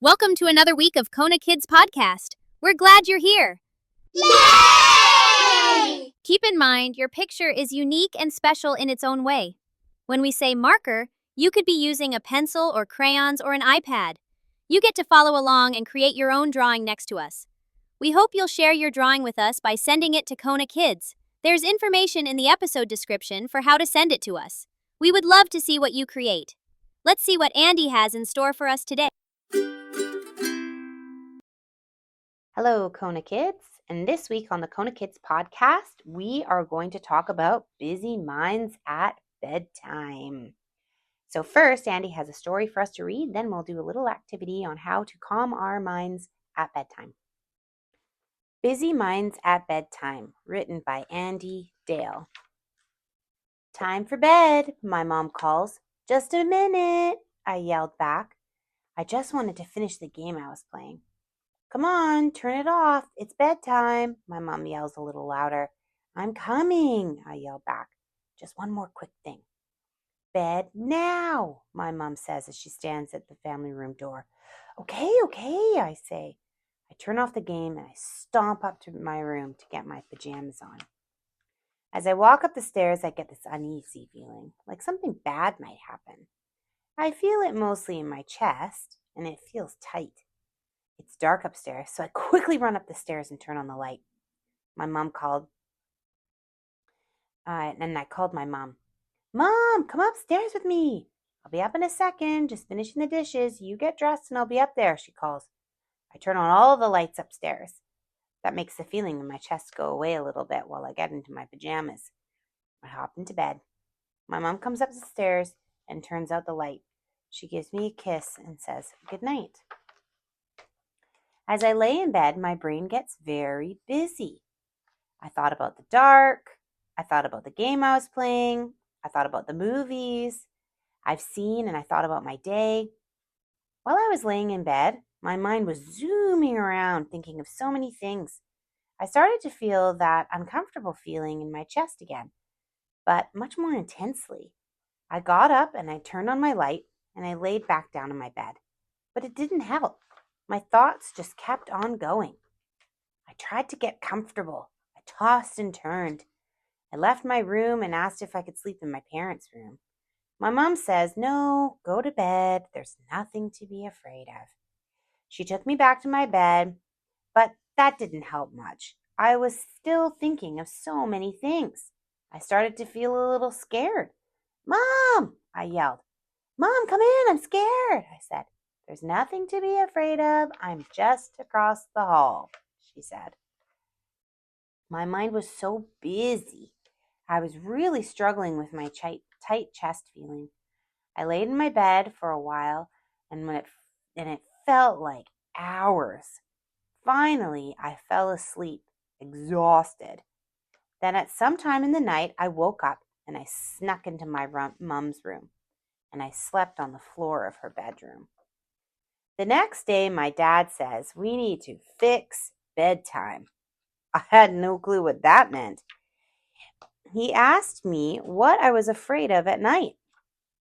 Welcome to another week of Kona Kids Podcast. We're glad you're here. Yay! Keep in mind, your picture is unique and special in its own way. When we say marker, you could be using a pencil or crayons or an iPad. You get to follow along and create your own drawing next to us. We hope you'll share your drawing with us by sending it to Kona Kids. There's information in the episode description for how to send it to us. We would love to see what you create. Let's see what Andee has in store for us today. Hello, Kona Kids. And this week on the Kona Kids Podcast, we are going to talk about busy minds at bedtime. So first, Andee has a story for us to read. Then we'll do a little activity on how to calm our minds at bedtime. Busy Minds at Bedtime, written by Andee Dale. Time for bed, my mom calls. Just a minute, I yelled back. I just wanted to finish the game I was playing. Come on, turn it off. It's bedtime, my mom yells a little louder. I'm coming, I yell back. Just one more quick thing. Bed now, my mom says as she stands at the family room door. Okay, I say. I turn off the game and I stomp up to my room to get my pajamas on. As I walk up the stairs, I get this uneasy feeling, like something bad might happen. I feel it mostly in my chest, and it feels tight. It's dark upstairs, so I quickly run up the stairs and turn on the light. My mom called, and I called my mom. Mom, come upstairs with me. I'll be up in a second, just finishing the dishes. You get dressed and I'll be up there, she calls. I turn on all the lights upstairs. That makes the feeling in my chest go away a little bit while I get into my pajamas. I hop into bed. My mom comes up the stairs and turns out the light. She gives me a kiss and says, good night. As I lay in bed, my brain gets very busy. I thought about the dark. I thought about the game I was playing. I thought about the movies I've seen, and I thought about my day. While I was laying in bed, my mind was zooming around, thinking of so many things. I started to feel that uncomfortable feeling in my chest again, but much more intensely. I got up and I turned on my light and I laid back down in my bed. But it didn't help. My thoughts just kept on going. I tried to get comfortable. I tossed and turned. I left my room and asked if I could sleep in my parents' room. My mom says, no, go to bed. There's nothing to be afraid of. She took me back to my bed, but that didn't help much. I was still thinking of so many things. I started to feel a little scared. Mom, I yelled. Mom, come in, I'm scared, I said. There's nothing to be afraid of. I'm just across the hall, she said. My mind was so busy. I was really struggling with my tight chest feeling. I laid in my bed for a while, and it felt like hours. Finally, I fell asleep, exhausted. Then at some time in the night, I woke up and I snuck into my mom's room, and I slept on the floor of her bedroom. The next day, my dad says, we need to fix bedtime. I had no clue what that meant. He asked me what I was afraid of at night.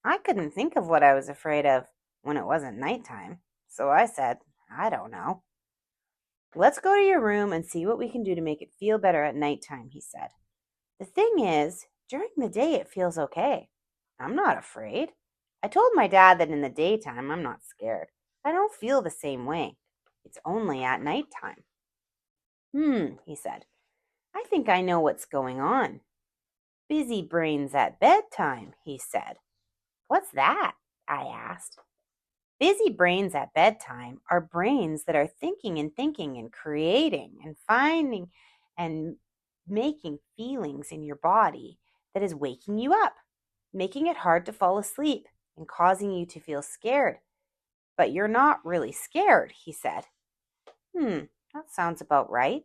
I couldn't think of what I was afraid of when it wasn't nighttime, so I said, I don't know. Let's go to your room and see what we can do to make it feel better at nighttime, he said. The thing is, during the day it feels okay. I'm not afraid. I told my dad that in the daytime I'm not scared. I don't feel the same way. It's only at nighttime. He said. I think I know what's going on. Busy brains at bedtime, he said. What's that? I asked. Busy brains at bedtime are brains that are thinking and creating and finding and making feelings in your body that is waking you up, making it hard to fall asleep and causing you to feel scared. But you're not really scared, he said. That sounds about right.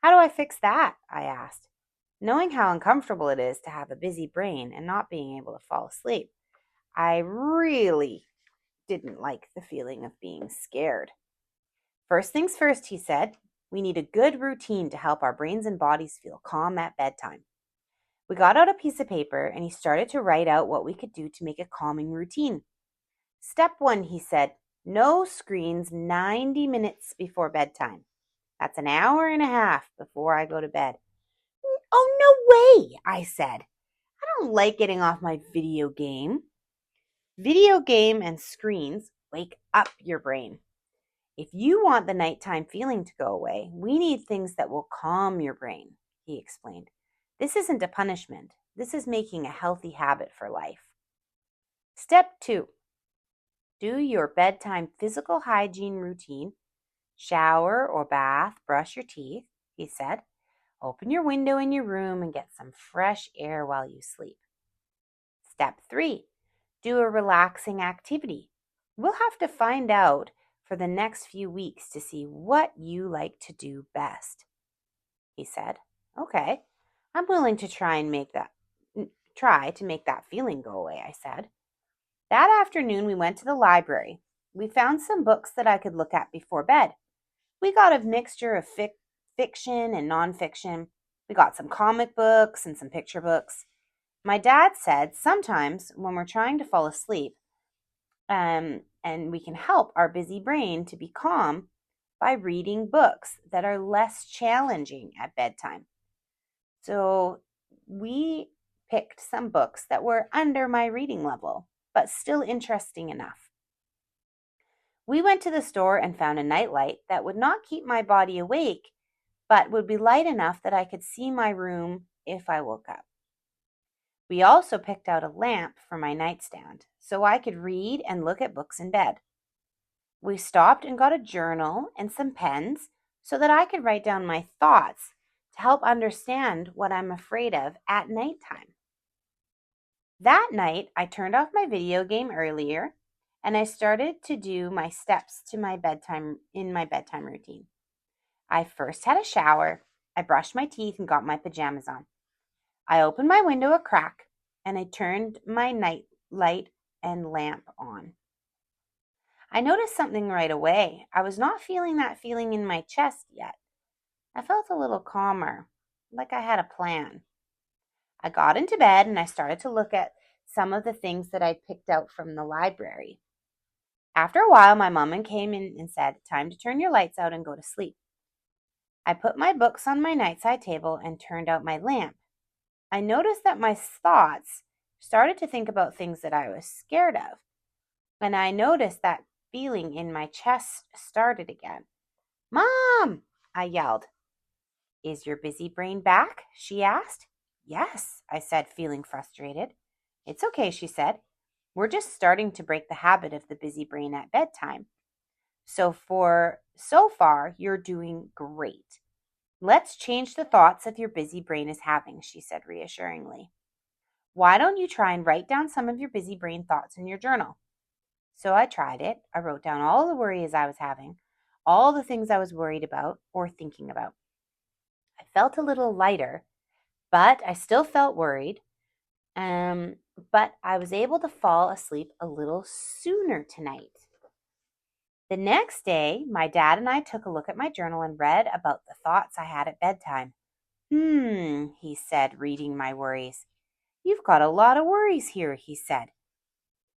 How do I fix that? I asked. Knowing how uncomfortable it is to have a busy brain and not being able to fall asleep, I really didn't like the feeling of being scared. First things first, he said, we need a good routine to help our brains and bodies feel calm at bedtime. We got out a piece of paper and he started to write out what we could do to make a calming routine. Step 1, he said, No screens 90 minutes before bedtime. That's an hour and a half before I go to bed. Oh, no way, I said. I don't like getting off my video game. Video game and screens wake up your brain. If you want the nighttime feeling to go away, we need things that will calm your brain, he explained. This isn't a punishment. This is making a healthy habit for life. Step 2. Do your bedtime physical hygiene routine. Shower or bath, brush your teeth, he said. Open your window in your room and get some fresh air while you sleep. Step 3. Do a relaxing activity. We'll have to find out for the next few weeks to see what you like to do best, he said. Okay, I'm willing to try to make that feeling go away, I said. That afternoon, we went to the library. We found some books that I could look at before bed. We got a mixture of fiction and nonfiction. We got some comic books and some picture books. My dad said sometimes when we're trying to fall asleep, and we can help our busy brain to be calm by reading books that are less challenging at bedtime. So we picked some books that were under my reading level, but still interesting enough. We went to the store and found a nightlight that would not keep my body awake, but would be light enough that I could see my room if I woke up. We also picked out a lamp for my nightstand so I could read and look at books in bed. We stopped and got a journal and some pens so that I could write down my thoughts to help understand what I'm afraid of at nighttime. That night, I turned off my video game earlier and I started to do my steps to my bedtime routine. I first had a shower, I brushed my teeth and got my pajamas on. I opened my window a crack and I turned my night light and lamp on. I noticed something right away. I was not feeling that feeling in my chest yet. I felt a little calmer, like I had a plan. I got into bed and I started to look at some of the things that I picked out from the library. After a while, my mom came in and said, "Time to turn your lights out and go to sleep." I put my books on my nightside table and turned out my lamp. I noticed that my thoughts started to think about things that I was scared of. And I noticed that feeling in my chest started again. "Mom!" I yelled. "Is your busy brain back?" she asked. "Yes," I said, feeling frustrated. "It's okay," she said. "We're just starting to break the habit of the busy brain at bedtime. So far, you're doing great. Let's change the thoughts that your busy brain is having," she said reassuringly. "Why don't you try and write down some of your busy brain thoughts in your journal?" So I tried it. I wrote down all the worries I was having, all the things I was worried about or thinking about. I felt a little lighter, but I still felt worried. But I was able to fall asleep a little sooner tonight. The next day, my dad and I took a look at my journal and read about the thoughts I had at bedtime. He said, reading my worries. "You've got a lot of worries here," he said.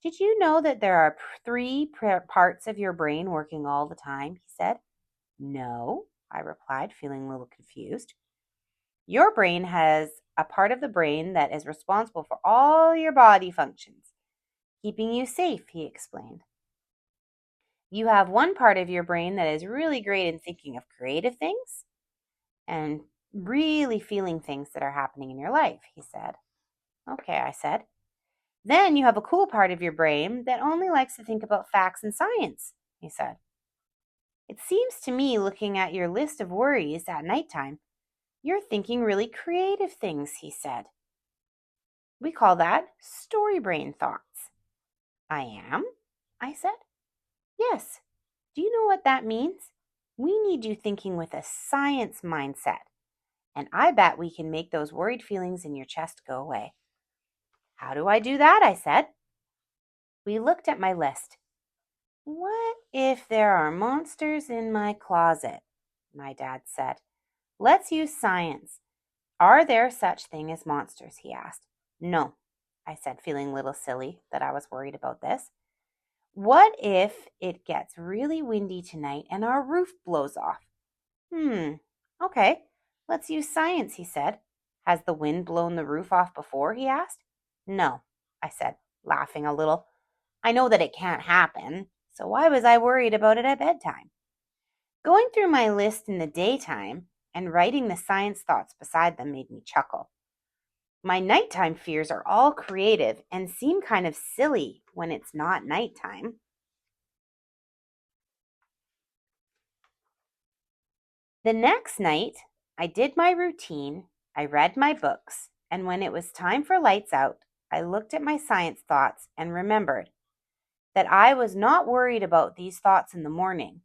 "Did you know that there are 3 parts of your brain working all the time?" he said. "No," I replied, feeling a little confused. "Your brain has a part of the brain that is responsible for all your body functions, keeping you safe," he explained. "You have one part of your brain that is really great in thinking of creative things and really feeling things that are happening in your life," he said. "Okay," I said. "Then you have a cool part of your brain that only likes to think about facts and science," he said. "It seems to me, looking at your list of worries at nighttime, you're thinking really creative things," he said. "We call that story brain thoughts." "I am?" I said. "Yes. Do you know what that means? We need you thinking with a science mindset, and I bet we can make those worried feelings in your chest go away." "How do I do that?" I said. We looked at my list. "What if there are monsters in my closet?" my dad said. "Let's use science. Are there such thing as monsters?" he asked. "No," I said, feeling a little silly that I was worried about this. What if it gets really windy tonight and our roof blows off? Okay, let's use science, he said. Has the wind blown the roof off before? He asked. No, I said, laughing a little. I know that it can't happen, so why was I worried about it at bedtime? Going through my list in the daytime and writing the science thoughts beside them made me chuckle. My nighttime fears are all creative and seem kind of silly when it's not nighttime. The next night, I did my routine, I read my books, and when it was time for lights out, I looked at my science thoughts and remembered that I was not worried about these thoughts in the morning,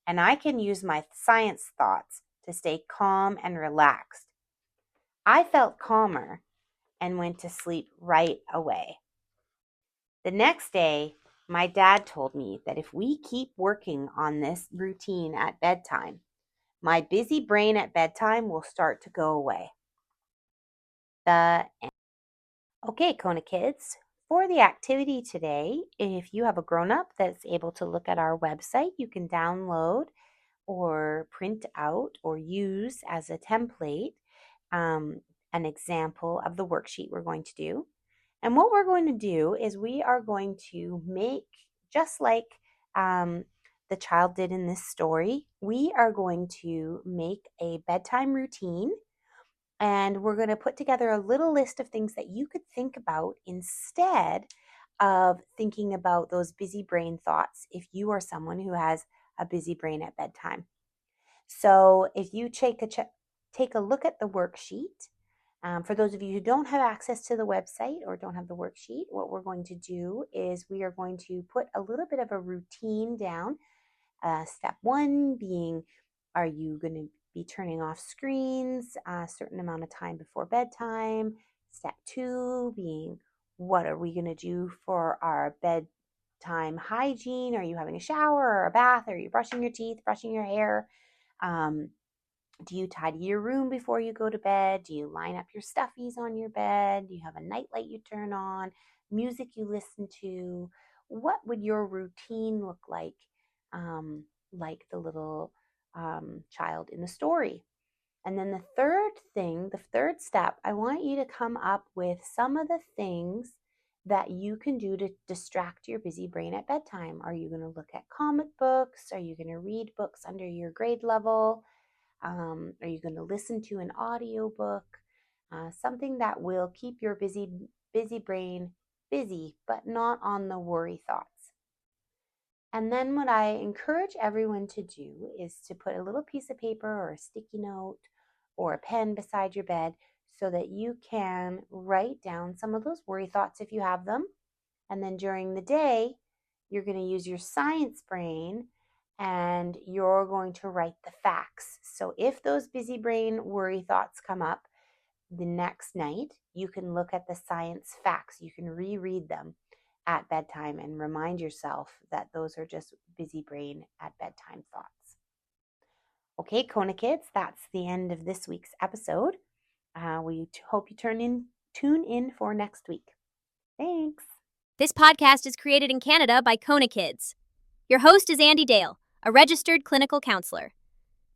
and I can use my science thoughts to stay calm and relaxed. I felt calmer and went to sleep right away. The next day, my dad told me that if we keep working on this routine at bedtime, my busy brain at bedtime will start to go away. Okay, Kona Kids, for the activity today, if you have a grown-up that's able to look at our website, you can download or print out or use as a template an example of the worksheet we're going to do. And what we're going to do is we are going to make, just like the child did in this story, we are going to make a bedtime routine, and we're going to put together a little list of things that you could think about instead of thinking about those busy brain thoughts if you are someone who has a busy brain at bedtime. So if you take a look at the worksheet, for those of you who don't have access to the website or don't have the worksheet, what we're going to do is we are going to put a little bit of a routine down. Step 1 being, are you going to be turning off screens a certain amount of time before bedtime? Step 2 being, what are we going to do for our bedtime hygiene? Are you having a shower or a bath? Are you brushing your teeth, brushing your hair? Do you tidy your room before you go to bed? Do you line up your stuffies on your bed? Do you have a nightlight you turn on? Music you listen to? What would your routine look like the little child in the story? And then the third step, I want you to come up with some of the things that you can do to distract your busy brain at bedtime. Are you going to look at comic books? Are you going to read books under your grade level? Are you going to listen to an audiobook? Something that will keep your busy brain busy, but not on the worry thoughts. And then what I encourage everyone to do is to put a little piece of paper or a sticky note or a pen beside your bed so that you can write down some of those worry thoughts if you have them. And then during the day, you're going to use your science brain and you're going to write the facts. So if those busy brain worry thoughts come up the next night, you can look at the science facts. You can reread them at bedtime and remind yourself that those are just busy brain at bedtime thoughts. Okay, Kona Kids, that's the end of this week's episode. We hope you tune in for next week. Thanks. This podcast is created in Canada by Kona Kids. Your host is Andee Dale, a registered clinical counselor.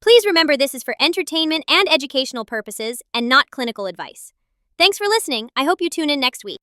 Please remember this is for entertainment and educational purposes and not clinical advice. Thanks for listening. I hope you tune in next week.